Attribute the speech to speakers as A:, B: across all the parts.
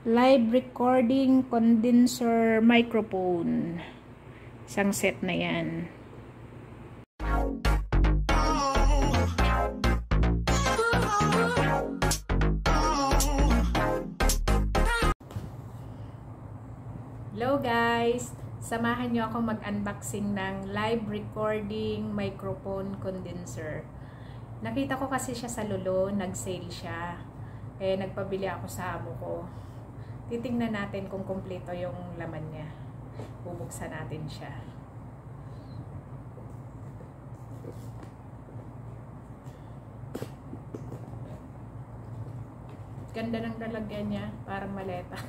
A: live recording condenser microphone. Isang set na yan. Hello guys! Samahan nyo ako mag-unboxing ng live recording microphone condenser. Nakita ko kasi siya sa Lolo, nag-sale siya. Nagpabili ako sa amo ko. Titingnan natin kung kumpleto yung laman niya. Bubuksan natin siya. Ganda ng lalagyan niya, parang maleta.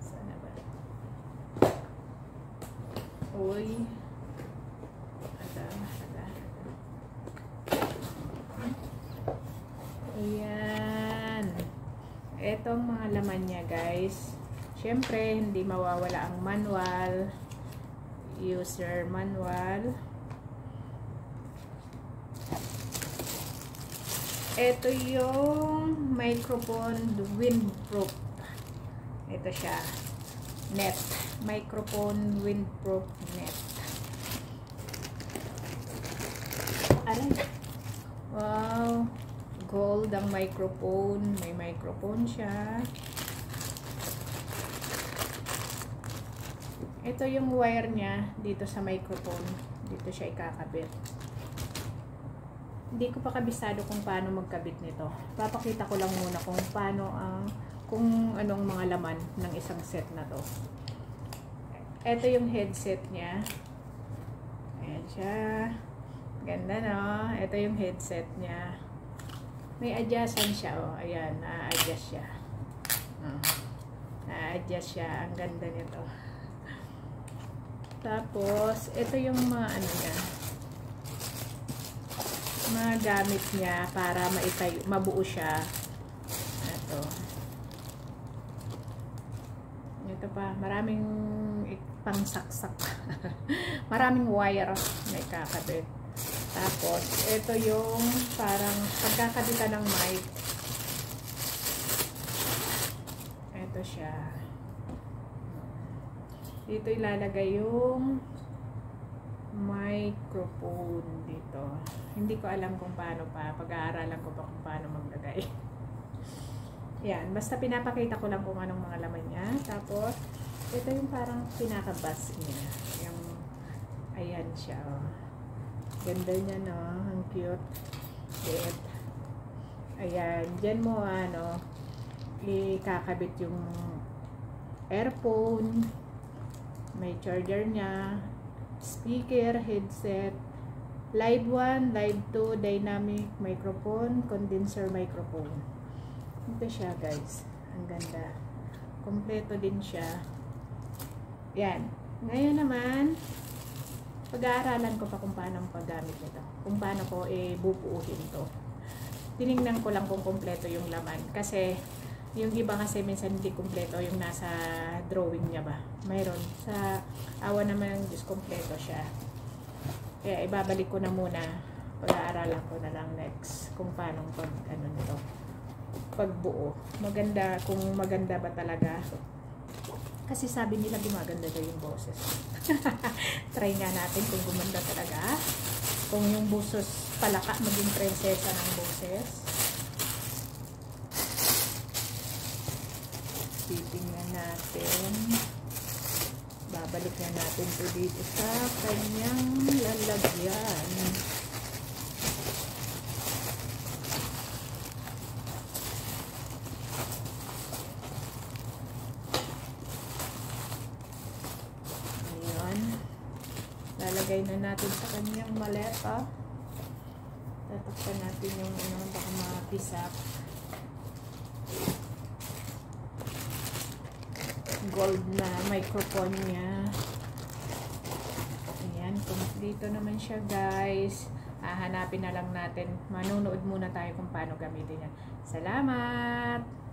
A: Sana ba? Uy. Ayan. Etong mga laman niya guys. Syempre, hindi mawawala ang manual. User manual. Ito yung microphone windproof. Ito siya. Net. Microphone windproof net. Aray. Wow. Gold ang microphone. May microphone siya. Ito yung wire niya dito sa microphone. Dito siya ikakabit. Hindi ko pa kabisado kung paano magkabit nito. Papakita ko lang muna kung paano kung anong mga laman ng isang set na to. Ito yung headset niya. Ayan siya. Ganda no? Ito yung headset niya. May adjustan siya, oh. Ayan, na-adjust siya. Na-adjust siya. Ang ganda nito. Tapos, ito yung mga ano niya. Mga gamit niya para mabuo siya. Ito. Ito pa. Maraming pangsaksak. Maraming wire na ikakabit. Tapos, ito yung parang pagkakabitan ng mic. Ito siya. Dito ilalagay yung microphone dito. Hindi ko alam kung paano pa. Pag-aaralan ko pa kung paano maglagay. Yan. Basta pinapakita ko lang kung anong mga laman niya. Tapos, ito yung parang pinakabas niya. Yung, ayan siya. Oh. Ganda niya, no? Ang cute. Cute. Ayan. Diyan mo, ikakabit yung earphone. May charger niya. Speaker, headset. Live 1, live 2, dynamic microphone, condenser microphone. Ito siya, guys. Ang ganda. Kompleto din siya. Yan. Ngayon naman, pag-aaralan ko pa kung paano ang paggamit nito. Kung paano ko bubuuhin to. Tinignan ko lang kung kumpleto yung laman. Kasi, yung iba kasi minsan hindi kumpleto yung nasa drawing niya ba. Mayroon. Sa awa naman ng Diyos, kumpleto siya. Kaya ibabalik ko na muna. Pag-aaralan ko na lang next kung paano pagbuo. Maganda, kung maganda ba talaga. Kasi sabi nila gumaganda daw yung boses. Try nga natin kung gumanda talaga. Kung yung busos palaka maging prinsesa ng boses. Titingnan natin. Babalik na natin ito dito sa kanyang lalagyan. Lalagay na natin sa kanyang maleta. Tatakpan natin yung baka mapisak. Gold na microphone niya. Ayan, kompleto naman siya guys. Hahanapin na lang natin. Manunood muna tayo kung paano gamitin yan. Salamat!